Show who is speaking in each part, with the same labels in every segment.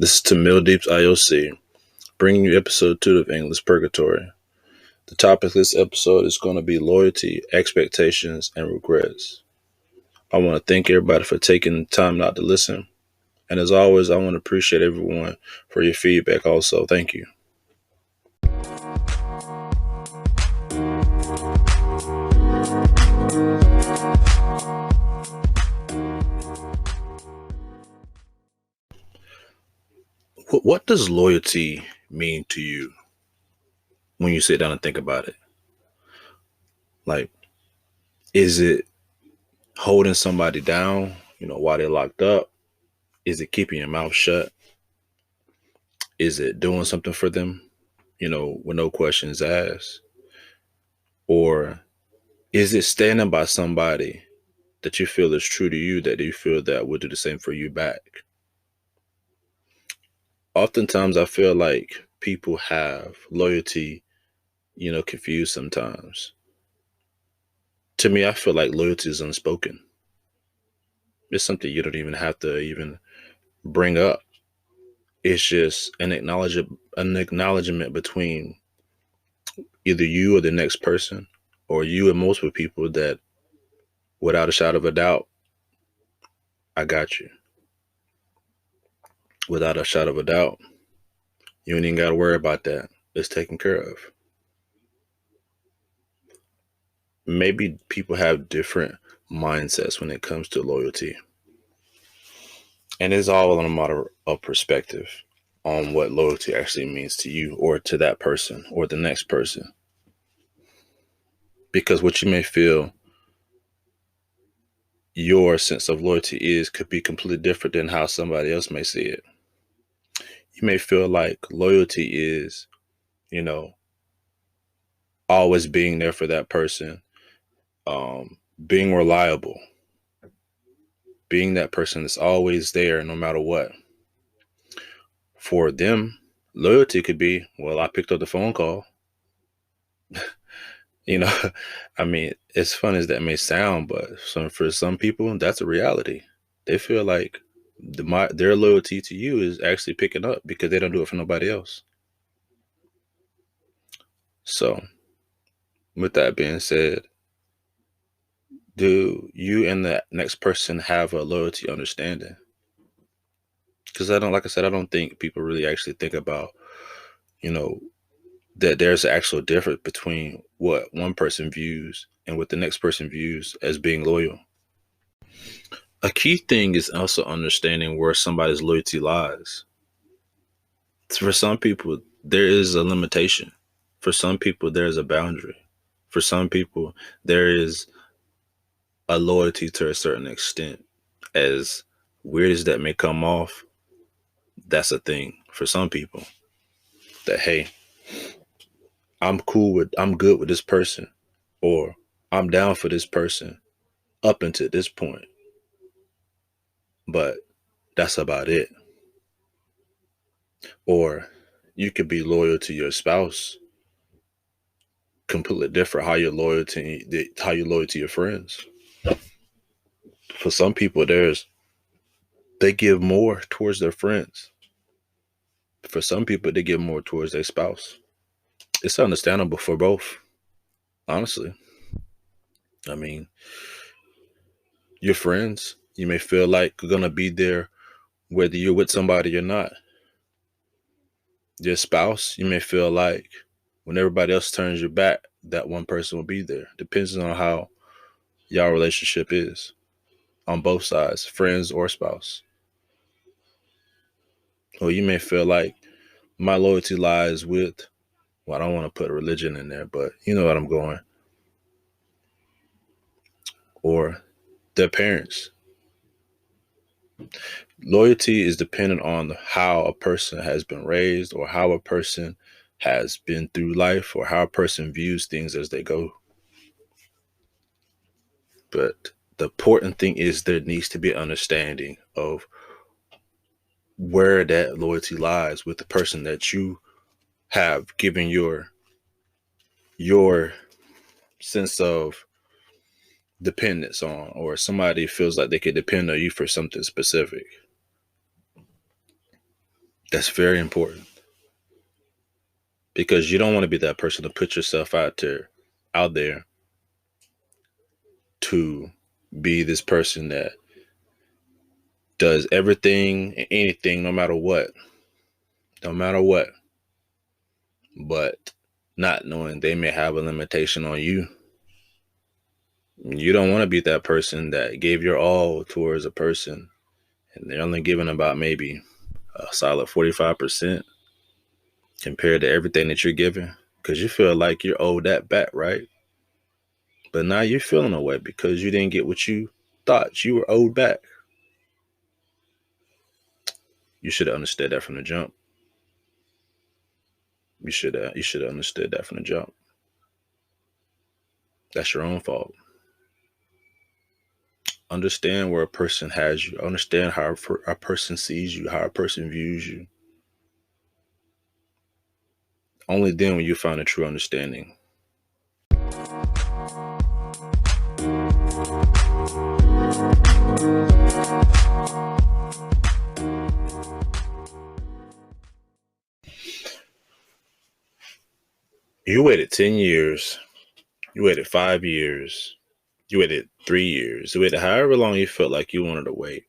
Speaker 1: This is Tamil Deeps IOC, bringing you episode 2 of Endless Purgatory. The topic of this episode is going to be loyalty, expectations, and regrets. I want to thank everybody for taking the time out to listen. And as always, I want to appreciate everyone for your feedback also. Thank you. What does loyalty mean to you when you sit down and think about it? Like, is it holding somebody down, while they're locked up? Is it keeping your mouth shut? Is it doing something for them, with no questions asked? Or is it standing by somebody that you feel is true to you, that you feel that would do the same for you back? Oftentimes, I feel like people have loyalty, confused sometimes. To me, I feel like loyalty is unspoken. It's something you don't even have to even bring up. It's just an acknowledgement between either you or the next person, or you and multiple people, that without a shadow of a doubt, I got you. Without a shadow of a doubt, you ain't even got to worry about that. It's taken care of. Maybe people have different mindsets when it comes to loyalty. And it's all on a matter of perspective on what loyalty actually means to you or to that person or the next person. Because what you may feel your sense of loyalty is could be completely different than how somebody else may see it. You may feel like loyalty is, always being there for that person, being reliable, being that person that's always there no matter what. For them, loyalty could be, well, I picked up the phone call. I mean, as fun as that may sound, but for some people, that's a reality. They feel like their loyalty to you is actually picking up because they don't do it for nobody else. So, with that being said, do you and the next person have a loyalty understanding? Because I don't think people really actually think about, that there's an actual difference between what one person views and what the next person views as being loyal. A key thing is also understanding where somebody's loyalty lies. For some people, there is a limitation. For some people, there is a boundary. For some people, there is a loyalty to a certain extent. As weird as that may come off, that's a thing for some people. That, hey, I'm good with this person, or I'm down for this person up until this point. But that's about it. Or you could be loyal to your spouse, completely different how you're loyal to your friends. For some people, they give more towards their friends. For some people, they give more towards their spouse. It's understandable for both, honestly. I mean, your friends, you may feel like you're gonna be there whether you're with somebody or not. Your spouse, you may feel like when everybody else turns your back, that one person will be there. Depends on how y'all relationship is on both sides, friends or spouse. Or you may feel like my loyalty lies with, well, I don't want to put religion in there, but you know what I'm going. Or their parents. Loyalty is dependent on how a person has been raised, or how a person has been through life, or how a person views things as they go. But the important thing is there needs to be understanding of where that loyalty lies with the person that you have given your sense of dependence on, or somebody feels like they could depend on you for something specific. That's very important because you don't want to be that person to put yourself out there to be this person that does everything and anything, no matter what, but not knowing they may have a limitation on you. You don't want to be that person that gave your all towards a person and they're only giving about maybe a solid 45% compared to everything that you're giving because you feel like you're owed that back, right? But now you're feeling away because you didn't get what you thought you were owed back. You should have understood that from the jump. You should have understood that from the jump. That's your own fault. Understand where a person has you. Understand how a person sees you, how a person views you. Only then will you find a true understanding. You waited 10 years. You waited 5 years. You waited 3 years. You waited however long you felt like you wanted to wait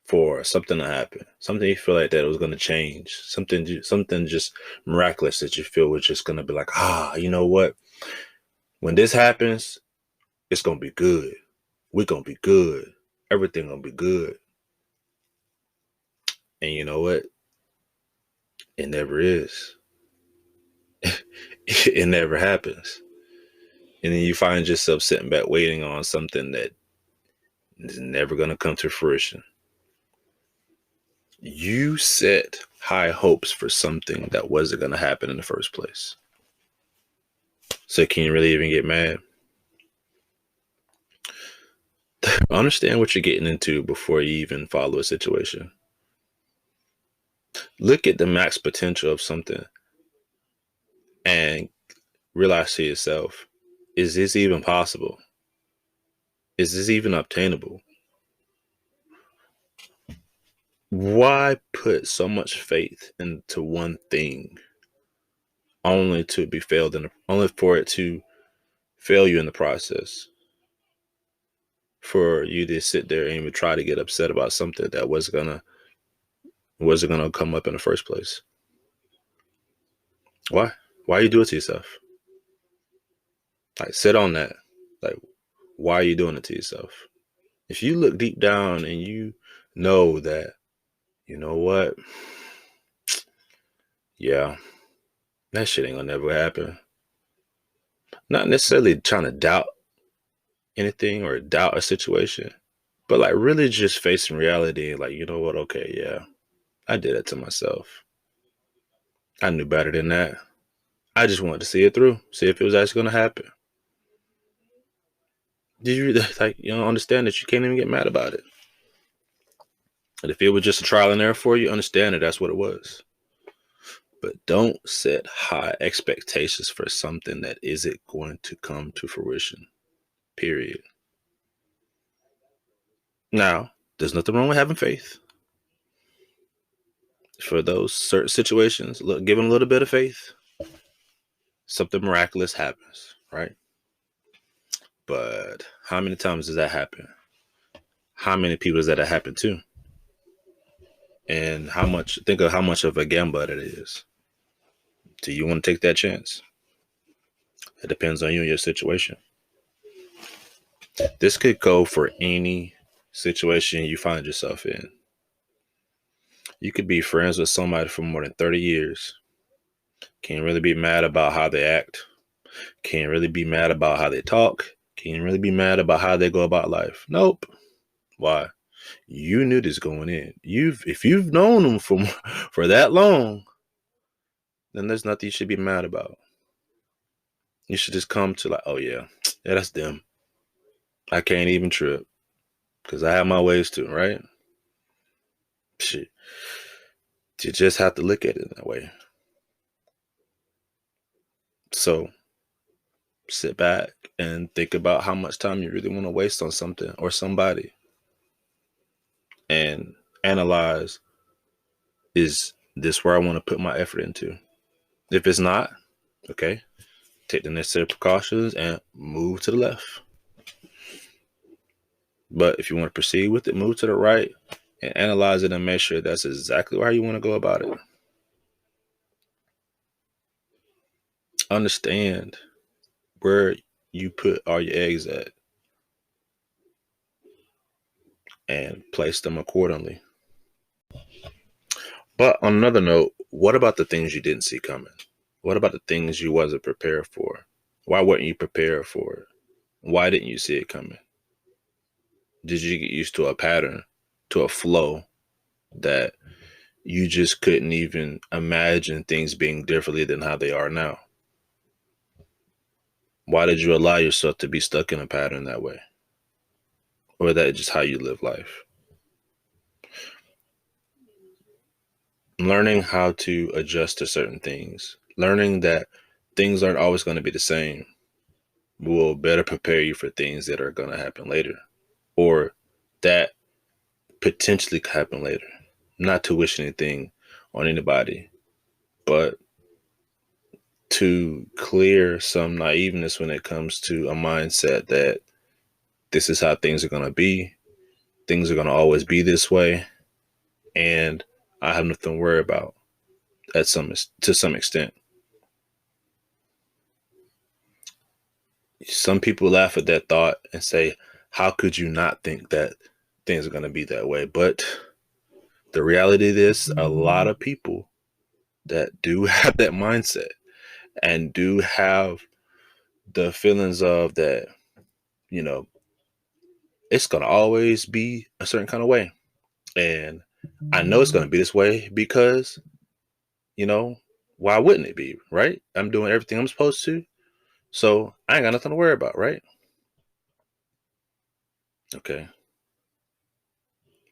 Speaker 1: for something to happen. Something you feel like that was going to change. Something just miraculous that you feel was just going to be like, you know what? When this happens, it's going to be good. We're going to be good. Everything going to be good. And you know what? It never is. It never happens. And then you find yourself sitting back waiting on something that is never going to come to fruition. You set high hopes for something that wasn't going to happen in the first place. So can you really even get mad? Understand what you're getting into before you even follow a situation. Look at the max potential of something and realize to yourself, is this even possible? Is this even obtainable? Why put so much faith into one thing only to be only for it to fail you in the process? For you to sit there and even try to get upset about something that wasn't gonna come up in the first place. Why? Why you do it to yourself? Like sit on that. Like why are you doing it to yourself? If you look deep down and you know that, you know what? Yeah, that shit ain't gonna never happen. Not necessarily trying to doubt anything or doubt a situation, but like really just facing reality. Like, you know what? Okay, yeah, I did it to myself. I knew better than that. I just wanted to see it through, see if it was actually gonna happen. Did you like understand that you can't even get mad about it? And if it was just a trial and error for you, understand that that's what it was. But don't set high expectations for something that isn't going to come to fruition. Period. Now, there's nothing wrong with having faith. For those certain situations, look, give them a little bit of faith. Something miraculous happens, right? But how many times does that happen? How many people does that happen to? And think of how much of a gamble it is. Do you want to take that chance? It depends on you and your situation. This could go for any situation you find yourself in. You could be friends with somebody for more than 30 years. Can't really be mad about how they act. Can't really be mad about how they talk. Can't really be mad about how they go about life. Nope. Why? You knew this going in. If you've known them for that long, then there's nothing you should be mad about. You should just come to like, oh yeah, that's them. I can't even trip because I have my ways too, right? Shit. You just have to look at it that way. So sit back and think about how much time you really want to waste on something or somebody and analyze Is this where I want to put my effort into? If it's not, okay, take the necessary precautions and move to the left. But if you want to proceed with it, move to the right and analyze it and make sure that's exactly how you want to go about it. Understand where you put all your eggs at and place them accordingly. But on another note, what about the things you didn't see coming? What about the things you wasn't prepared for? Why weren't you prepared for it? Why didn't you see it coming? Did you get used to a pattern, to a flow that you just couldn't even imagine things being differently than how they are now? Why did you allow yourself to be stuck in a pattern that way? Or that just how you live life? Learning how to adjust to certain things, learning that things aren't always going to be the same, will better prepare you for things that are going to happen later, or that potentially could happen later. Not to wish anything on anybody, but to clear some naiveness when it comes to a mindset that this is how things are going to be. Things are going to always be this way. And I have nothing to worry about to some extent. Some people laugh at that thought and say, how could you not think that things are going to be that way? But the reality is, a lot of people that do have that mindset and do have the feelings of that, you know, it's going to always be a certain kind of way. And I know it's going to be this way because, why wouldn't it be, right? I'm doing everything I'm supposed to. So I ain't got nothing to worry about, right? Okay.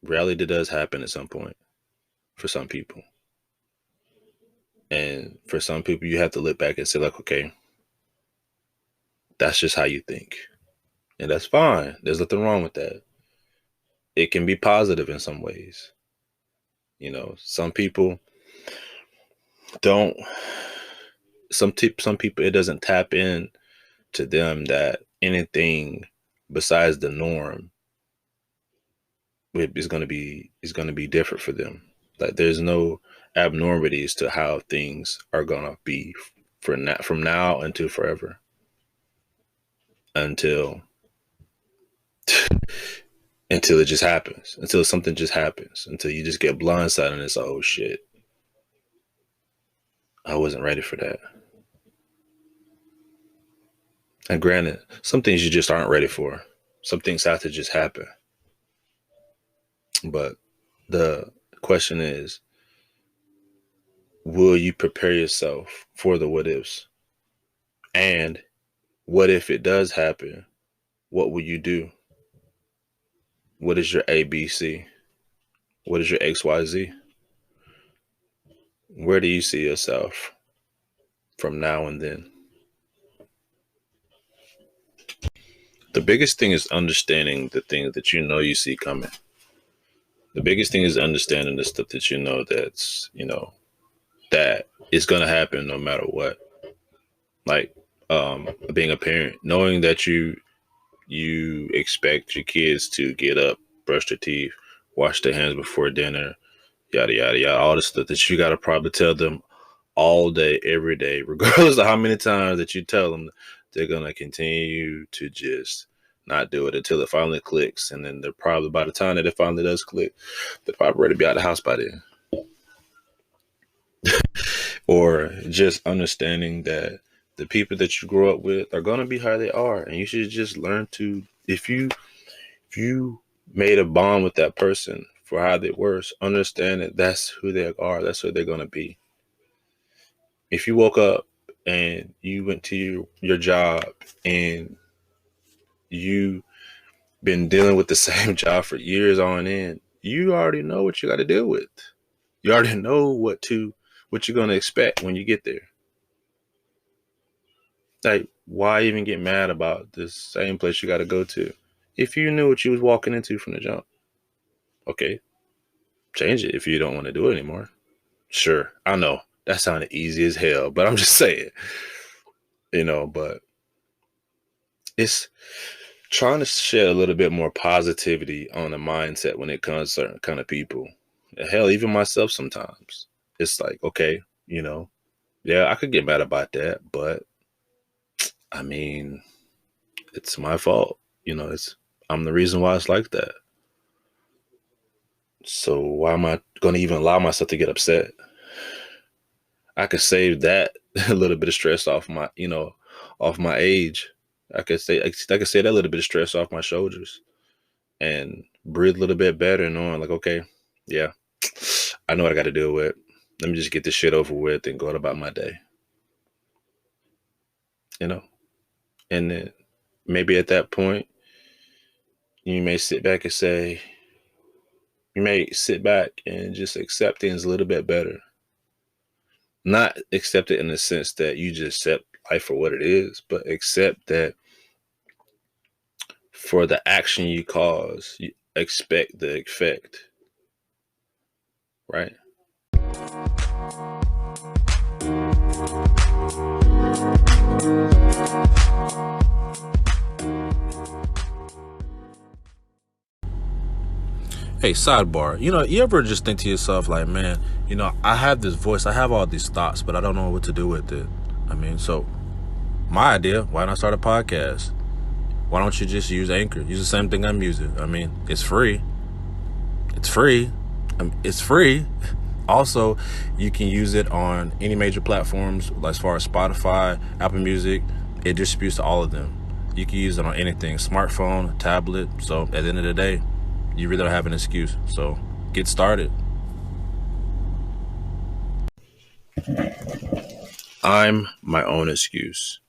Speaker 1: Reality does happen at some point for some people. And for some people, you have to look back and say, like, okay, that's just how you think. And that's fine. There's nothing wrong with that. It can be positive in some ways. Some people don't, some people, it doesn't tap in to them that anything besides the norm is going to be different for them. Like there's no abnormalities to how things are going to be from now until forever. Until it just happens, until something just happens, until you just get blindsided and it's, oh shit, I wasn't ready for that. And granted, some things you just aren't ready for. Some things have to just happen. But the question is, will you prepare yourself for the what ifs? And what if it does happen? What will you do? What is your ABC? What is your XYZ? Where do you see yourself from now and then? The biggest thing is understanding the things that you see coming. The biggest thing is understanding the stuff that that is going to happen no matter what. Like being a parent, knowing that you expect your kids to get up, brush their teeth, wash their hands before dinner, yada yada yada, all the stuff that you got to probably tell them all day, every day, regardless of how many times that you tell them. They're going to continue to just not do it until it finally clicks. And then they're probably, by the time that it finally does click, they're probably ready to be out of the house by then. Or just understanding that the people that you grow up with are going to be how they are. And you should just learn to, if you made a bond with that person for how they were, understand that that's who they are. That's who they're going to be. If you woke up and you went to your job and you been dealing with the same job for years on end, you already know what you got to deal with. You already know what you're going to expect when you get there. Like, why even get mad about the same place you got to go to if you knew what you was walking into from the jump? Okay, change it if you don't want to do it anymore. Sure, I know that sounded easy as hell, but I'm just saying, but it's trying to shed a little bit more positivity on the mindset when it comes to certain kind of people. Hell, even myself sometimes. It's like, okay, you know, yeah, I could get mad about that, but I mean, it's my fault. I'm the reason why it's like that. So why am I going to even allow myself to get upset? I could save that a little bit of stress off my age. I could say that little bit of stress off my shoulders and breathe a little bit better, knowing like, okay, yeah, I know what I got to deal with. Let me just get this shit over with and go about my day. You know, and then maybe at that point, you may sit back and say, you may sit back and just accept things a little bit better. Not accept it in the sense that you just accept life for what it is, but accept that for the action you cause, you expect the effect, right? Hey, sidebar. You ever just think to yourself, like, man, I have this voice, I have all these thoughts, but I don't know what to do with it. So my idea, why not start a podcast? Why don't you just use Anchor? Use the same thing I'm using. It's free. It's free. It's free. Also, you can use it on any major platforms, as far as Spotify, Apple Music. It distributes to all of them. You can use it on anything, smartphone, tablet. So at the end of the day, you really don't have an excuse. So get started. I'm my own excuse.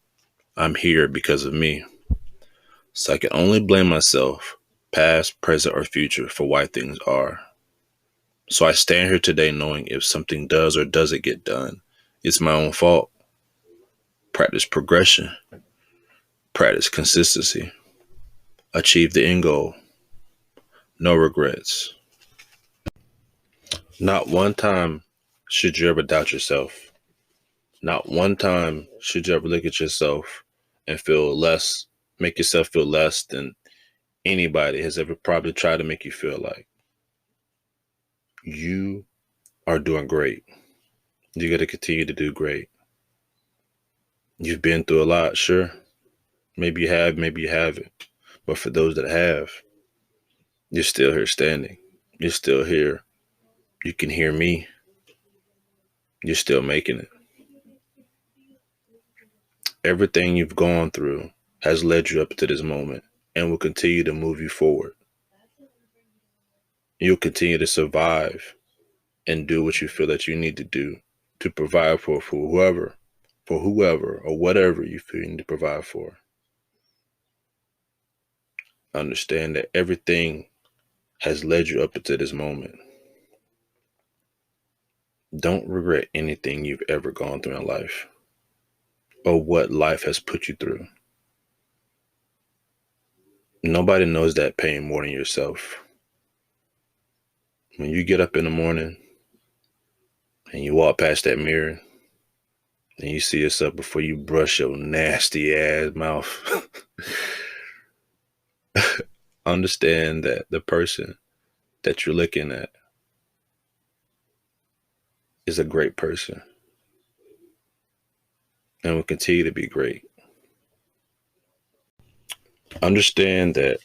Speaker 1: I'm here because of me. So I can only blame myself, past, present, or future, for why things are. So I stand here today knowing if something does or doesn't get done, it's my own fault. Practice progression. Practice consistency. Achieve the end goal. No regrets. Not one time should you ever doubt yourself. Not one time should you ever look at yourself and feel less, make yourself feel less than anybody has ever probably tried to make you feel like. You are doing great. You got to continue to do great. You've been through a lot, sure. Maybe you have, maybe you haven't. But for those that have, you're still here standing. You're still here. You can hear me. You're still making it. Everything you've gone through has led you up to this moment and will continue to move you forward. You'll continue to survive and do what you feel that you need to do to provide for whoever or whatever you feel you need to provide for. Understand that everything has led you up to this moment. Don't regret anything you've ever gone through in life or what life has put you through. Nobody knows that pain more than yourself. When you get up in the morning and you walk past that mirror and you see yourself before you brush your nasty ass mouth, understand that the person that you're looking at is a great person and will continue to be great. Understand that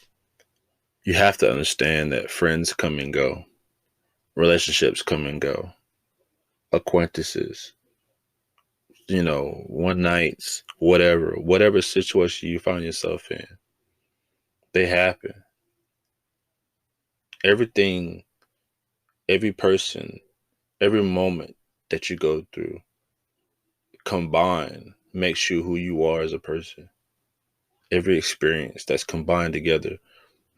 Speaker 1: you have to understand that friends come and go, relationships come and go, acquaintances, one nights, whatever situation you find yourself in, they happen. Everything, every person, every moment that you go through combined makes you who you are as a person. Every experience that's combined together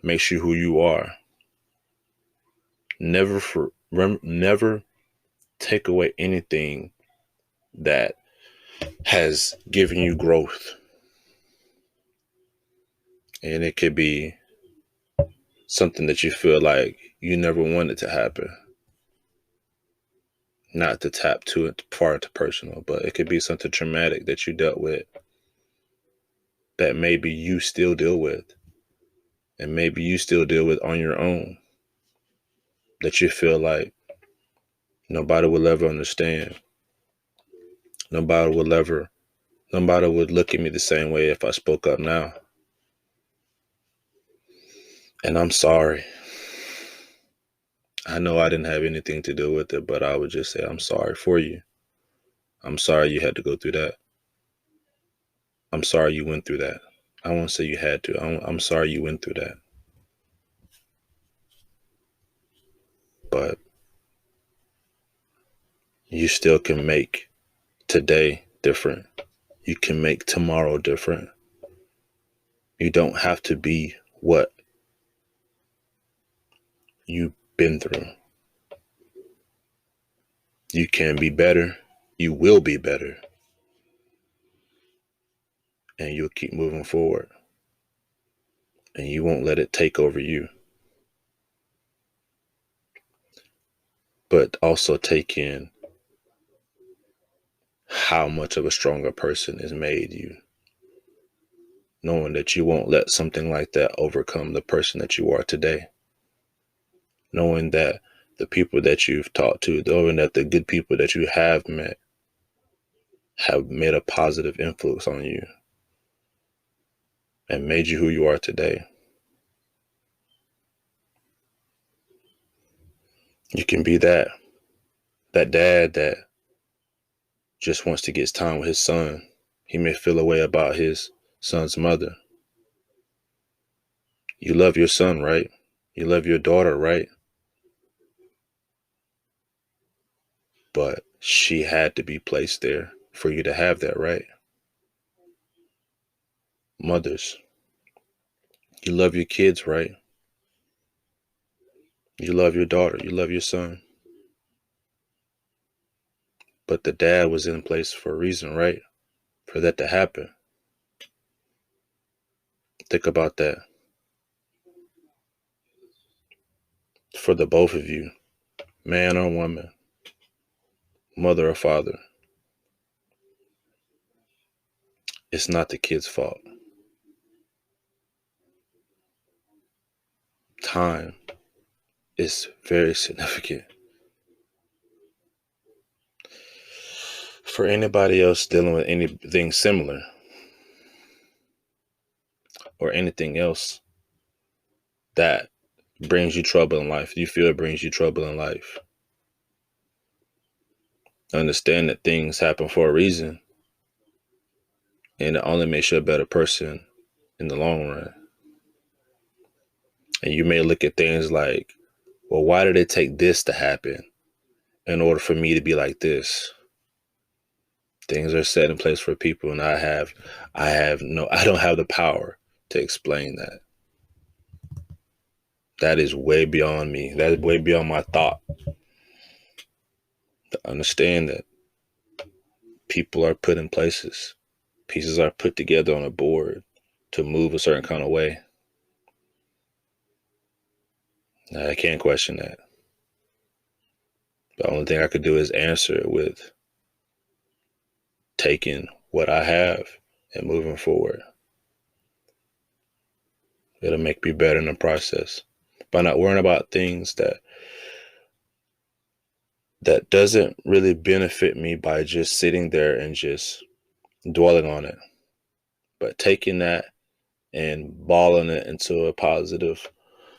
Speaker 1: makes you who you are. Never take away anything that has given you growth. And it could be something that you feel like you never wanted to happen. Not to tap too far into personal, but it could be something traumatic that you dealt with that maybe you still deal with, and maybe you still deal with on your own, that you feel like nobody will ever understand. Nobody will ever, nobody would look at me the same way if I spoke up now. And I'm sorry. I know I didn't have anything to do with it, but I would just say I'm sorry for you. I'm sorry you had to go through that. I'm sorry you went through that. I won't say you had to. I'm sorry you went through that. But you still can make today different. You can make tomorrow different. You don't have to be what you've been through. You can be better. You will be better. And you'll keep moving forward. And you won't let it take over you. But also take in how much of a stronger person has made you. Knowing that you won't let something like that overcome the person that you are today. Knowing that the people that you've talked to, knowing that the good people that you have met have made a positive influence on you and made you who you are today. You can be that dad that just wants to get time with his son. He may feel a way about his son's mother. You love your son, right? You love your daughter, right? But she had to be placed there for you to have that, right? Mothers, you love your kids, right? You love your daughter, you love your son. But the dad was in place for a reason, right? For that to happen. Think about that. For the both of you, man or woman, mother or father, it's not the kid's fault. Time is very significant. For anybody else dealing with anything similar or anything else that brings you trouble in life, you feel it brings you trouble in life, understand that things happen for a reason, and it only makes you a better person in the long run. And you may look at things like, well, why did it take this to happen in order for me to be like this? Things are set in place for people, and I don't have the power to explain that. That is way beyond me. That is way beyond my thought. To understand that people are put in places. Pieces are put together on a board to move a certain kind of way. I can't question that. The only thing I could do is answer it with taking what I have and moving forward. It'll make me better in the process. By not worrying about things that doesn't really benefit me by just sitting there and just dwelling on it. But taking that and balling it into a positive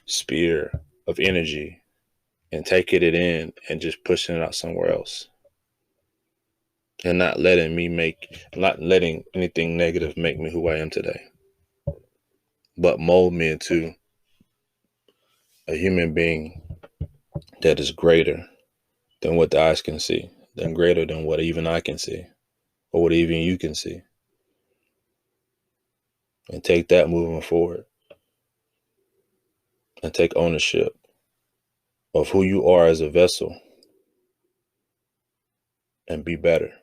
Speaker 1: sphere of energy and taking it in and just pushing it out somewhere else. And not letting anything negative make me who I am today. But mold me into a human being that is greater than what the eyes can see, than greater than what even I can see, or what even you can see. And take that moving forward. And take ownership of who you are as a vessel. And be better.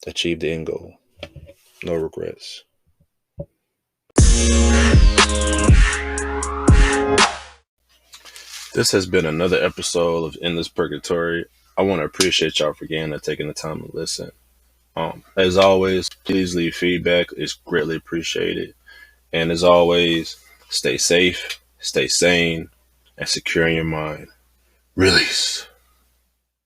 Speaker 1: Achieve the end goal. No regrets. This has been another episode of Endless Purgatory. I want to appreciate y'all for again taking the time to listen. As always, please leave feedback. It's greatly appreciated. And as always, stay safe, stay sane, and secure in your mind. Release.